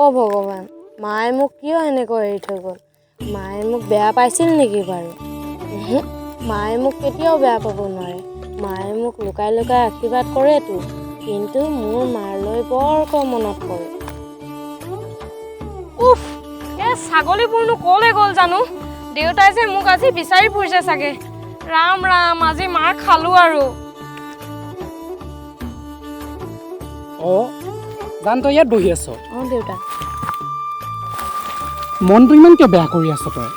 ভগৱান মায়ে মোক কিয় এনেকৈ এৰি থৈ গ'ল মায়ে মোক বেয়া পাইছিল নেকি বাৰু মায়ে মোক কেতিয়াও বেয়া পাব নোৱাৰে মায়ে মোক লুকাই লুকাই আশীৰ্বাদ কৰেতো কিন্তু মোৰ মালৈ বৰকৈ মনত পৰে উফ এই ছাগলীবোৰনো ক'লৈ গ'ল জানো দেউতাই যে মোক আজি বিচাৰি ফুৰিছে চাগে ৰাম ৰাম আজি মাৰ খালো আৰু জান তই ইয়াত বহি আছ দেউতা মনটো ইমান কিয় বেয়া কৰি আছ তই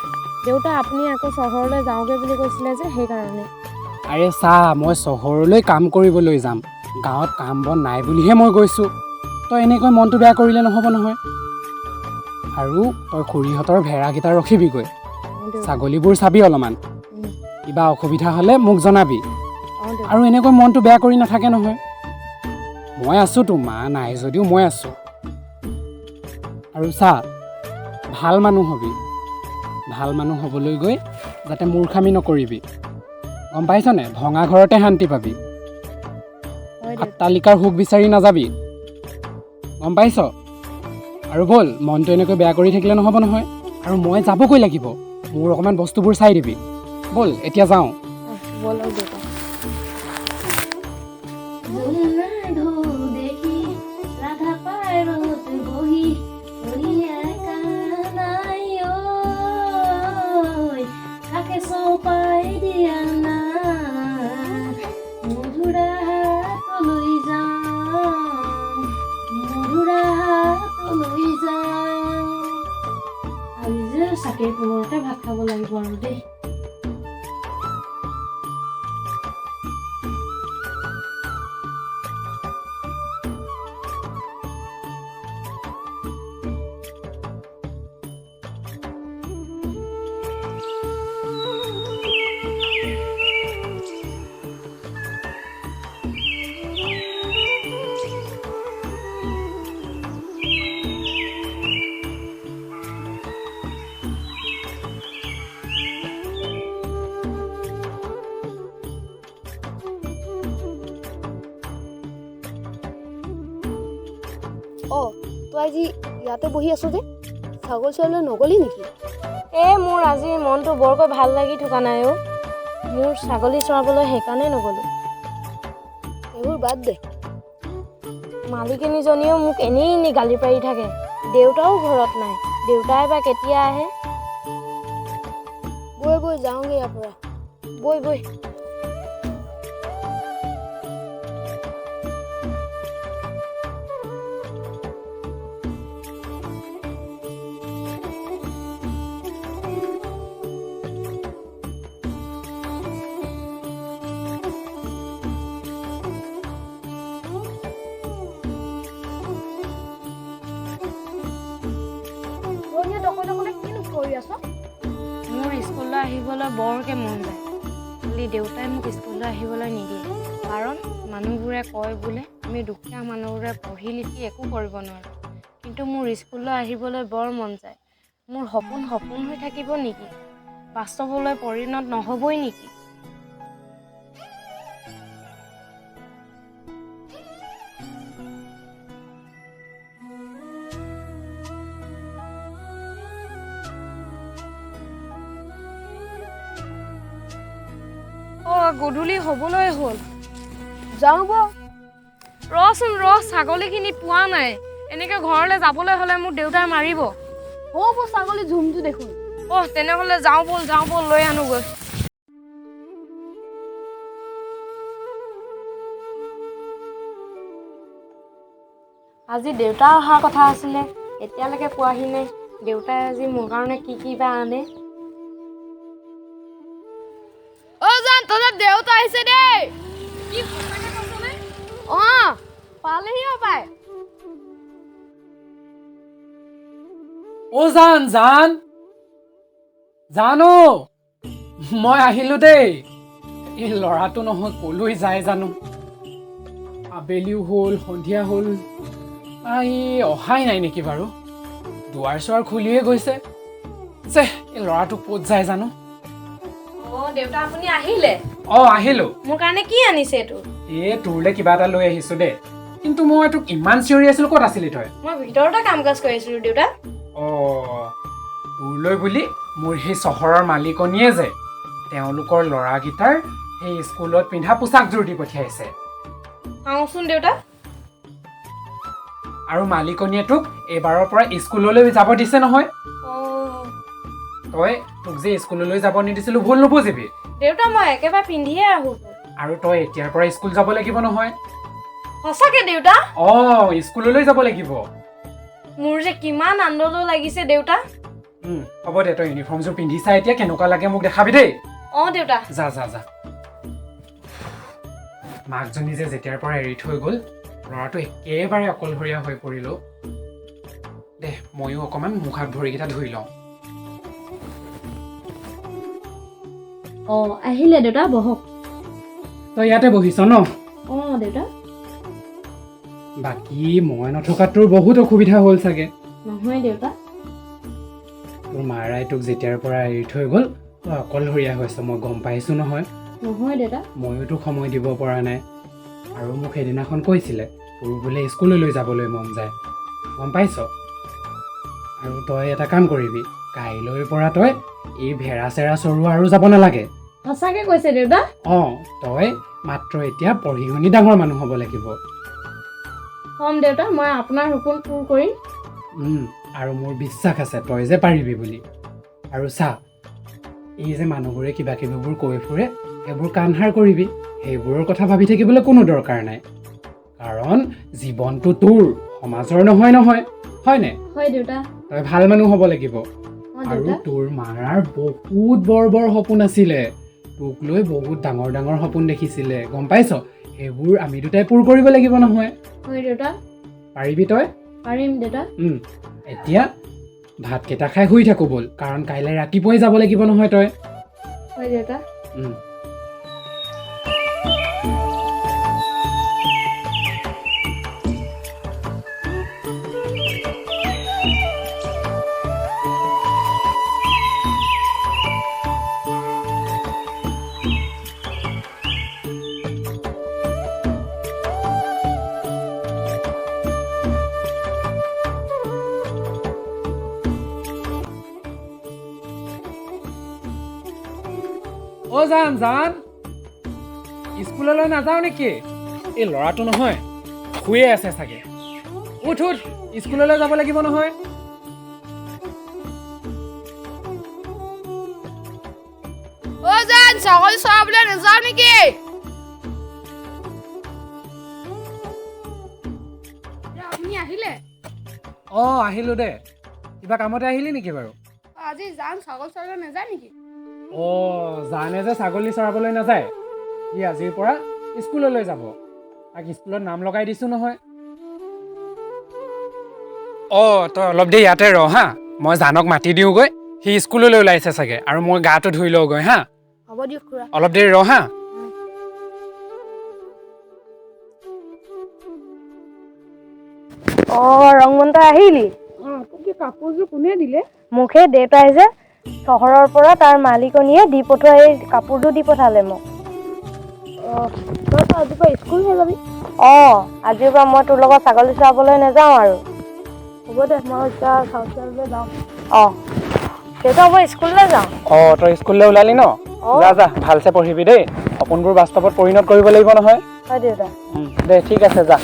দেউতা আপুনি আকৌ চহৰলৈ যাওঁগে বুলি কৈছিলে যে সেইকাৰণে আৰে চা মই চহৰলৈ কাম কৰিবলৈ যাম গাঁৱত কাম বন নাই বুলিহে মই গৈছোঁ তই এনেকৈ মনটো বেয়া কৰিলে নহ'ব নহয় আৰু তই খুৰীহঁতৰ ভেড়াকেইটা ৰখিবিগৈ ছাগলীবোৰ চাবি অলপমান কিবা অসুবিধা হ'লে মোক জনাবি আৰু এনেকৈ মনটো বেয়া কৰি নাথাকে নহয় মই আছোঁতো মা নাই যদিও মই আছোঁ আৰু চা ভাল মানুহ হবি ভাল মানুহ হ'বলৈ গৈ যাতে মূৰ্খামি নকৰিবি গম পাইছনে ভঙা ঘৰতে শান্তি পাবি অট্টালিকাৰ সুখ বিচাৰি নাযাবি গম পাইছ আৰু ব'ল মনটো এনেকৈ বেয়া কৰি থাকিলে নহ'ব নহয় আৰু মই যাবগৈ লাগিব মোৰ অকণমান বস্তুবোৰ চাই দিবি ব'ল এতিয়া যাওঁ চাকিৰ পোহৰতে ভাত খাব লাগিব আৰু দেই তই আজি ইয়াতে বহি আছো যে ছাগল চৰাবলৈ নগলি নেকি মোৰ আজি মনটো বৰকৈ ভাল লাগি থকা নাই মোৰ ছাগলী চৰাবলৈ সেইকাৰণে নগলো এইবোৰ বাদ দে মালিকনীজনীও মোক এনেই গালি পাৰি থাকে দেউতাও ঘৰত নাই দেউতাই বা কেতিয়া আহে বৈ যাওঁগে ইয়াৰ পৰা বৈ মোৰ স্কুললৈ আহিবলৈ বৰকৈ মন যায় খালি দেউতাই মোক স্কুললৈ আহিবলৈ নিদিয়ে কাৰণ মানুহবোৰে কয় বোলে আমি দুখীয়া মানুহবোৰে পঢ়ি লিখি একো কৰিব নোৱাৰোঁ কিন্তু মোৰ স্কুললৈ আহিবলৈ বৰ মন যায় মোৰ সপোন হৈ থাকিব নেকি বাস্তৱলৈ পৰিণত নহ'বই নেকি গধূলি হ'বলৈ হ'ল যাওঁ ৰচোন ছাগলীখিনি পোৱা নাই এনেকৈ ঘৰলৈ যাবলৈ হ'লে মোক দেউতাই মাৰিব ছাগলী ঝুমটো দেখোন তেনেহ'লে যাওঁ ব'ল লৈ আনোগৈ আজি দেউতা অহাৰ কথা আছিলে এতিয়ালৈকে পোৱাহি নাই দেউতাই আজি মোৰ কাৰণে কি বা আনে দেউতা আহিছে দেই কি সঁচাকে কৈছনে পালেহি পায় জানো মই আহিলো দেই এই ল'ৰাটো নহয় কলৈ যায় জানো আবেলিও হ'ল সন্ধিয়া হ'ল ই অহাই নাই নেকি বাৰু দুৱাৰ চোৱাৰ খুলিয়ে গৈছে যে এই ল'ৰাটো ক'ত যায় জানো দেউতা আপুনি আহিলে আহিলো মোৰ কাৰণে কি আনিছে এইটো তোৰলে কিবা এটা লৈ আহিছো দেই কিন্তু মই তোক ইমান চিঞৰি আছিলো ক'ত আছিলি তই মই ভিতৰতে কাম কাজ কৰি আছিলো দেউতা তোৰলৈ বুলি মোৰ সেই চহৰৰ মালিকনীয়ে যে তেওঁলোকৰ ল'ৰাকেইটাৰ সেই স্কুলত পিন্ধা পোছাকযোৰ দি পঠিয়াইছে চাওঁচোন দেউতা আৰু মালিকনীয়ে তোক এইবাৰৰ পৰা স্কুললৈ যাব দিছে নহয় তই তোক যে স্কুললৈ যাব নিদিছিলো ভুল নুবুজিবি দেউতা মই একেবাৰে পিন্ধিয়ে আহো আৰু তই এতিয়াৰ পৰা স্কুল যাব লাগিব নহয় সঁচাকে দেউতা স্কুললৈ যাব লাগিব মোৰ যে কিমান আনন্দ লাগিছে দেউতা হ'ব দে তই ইউনিফৰ্মযোৰ পিন্ধিছা এতিয়া কেনেকুৱা লাগে মোক দেখাবি দেই দেউতা যা যা যা মাকজনী যে যেতিয়াৰ পৰা এৰি থৈ গ'ল ল'ৰাটো একেবাৰে অকলশৰীয়া হৈ পৰিলো দে ময়ো অকণমান মুখ হাত ভৰিকেইটা ধুই লওঁ আহিলে দেউতা বহক তই ইয়াতে বহিছ ন দেউতা বাকী মই নথকাত তোৰ বহুত অসুবিধা হ'ল চাগে নহয় দেউতা তোৰ মাৰাই তোক যেতিয়াৰ পৰা এৰি থৈ গ'ল তই অকলশৰীয়া হৈছ মই গম পাইছোঁ নহয় দেউতা ময়ো তোক সময় দিব পৰা নাই আৰু মোক সেইদিনাখন কৈছিলে তোৰ বোলে স্কুললৈ যাবলৈ মন যায় গম পাইছ আৰু তই এটা কাম কৰিবি কাইলৈৰ পৰা তই এই ভেড়া চেৰা চৰোৱা আৰু যাব নালাগে সঁচাকে কৈছে দেউতা তই মাত্ৰ এতিয়া পঢ়ি শুনি ডাঙৰ মানুহ হ'ব লাগিব দেউতা মই আপোনাৰ সপোন পূৰ কৰিম আৰু মোৰ বিশ্বাস আছে তই যে পাৰিবি বুলি আৰু চা এই যে মানুহবোৰে কিবা কিবিবোৰ কৈ ফুৰে সেইবোৰ কাণসাৰ কৰিবি সেইবোৰৰ কথা ভাবি থাকিবলৈ কোনো দৰকাৰ নাই কাৰণ জীৱনটো তোৰ সমাজৰ নহয় হয়নে হয় দেউতা তই ভাল মানুহ হ'ব লাগিব আৰু তোৰ মাৰাৰ বহুত বৰ বৰ সপোন আছিলে তোক লৈ বহুত ডাঙৰ ডাঙৰ সপোন দেখিছিলে গম পাইছ সেইবোৰ আমি দুটাই পূৰ কৰিব লাগিব নহয় হয় দেউতা পাৰিবি তই পাৰিম দেউতা এতিয়া ভাতকেইটা খাই শুই থাকো ব'ল কাৰণ কাইলৈ ৰাতিপুৱাই যাব লাগিব নহয় তই হয় দেউতা জান স্কুললৈ নাযাওঁ নেকি এই ল'ৰাটো নহয় শুয়ে আছে চাগে উঠ স্কুললৈ যাব লাগিব নহয় জান ছাগলী চৰাবলৈ নাযাওঁ নেকি আপুনি আহিলে আহিলো দে কিবা কামতে আহিলি নেকি বাৰু আজি জান ছাগলী চৰাবলৈ নাযায় নেকি জানে যে ছাগলী চৰাবলৈ নাযায় সি আজিৰ পৰা স্কুললৈ যাব তাক স্কুলত নাম লগাই দিছোঁ নহয় তই অলপ দেৰি ইয়াতে ৰ হা মই জানক মাতি দিওঁগৈ সি স্কুললৈ ওলাইছে চাগে আৰু মই গাটো ধুই লওঁগৈ হা হ'ব দিয়ক খুৰা অলপ দেৰি ৰ হা ৰংমন্ত আহিলি তোক কাপোৰযোৰ কোনে দিলে মোকহে দেউতাই যে চহৰৰ পৰা তাৰ মালিকনীয়ে দি পঠোৱা এই কাপোৰযোৰ দি পঠালে মোক তই আজিৰ পৰা স্কুলহে যাবি আজিৰ পৰা মই তোৰ লগত ছাগলী চৰাবলৈ নাযাওঁ আৰু হ'ব দে মই এতিয়া চাউচাবলৈ যাওঁ দেউতা মই স্কুললৈ যাওঁ তই স্কুললৈ ওলালি ন যা ভালছে পঢ়িবি দেই সপোনবোৰ বাস্তৱত পৰিণত কৰিব লাগিব নহয় হয় দেউতা দে ঠিক আছে যা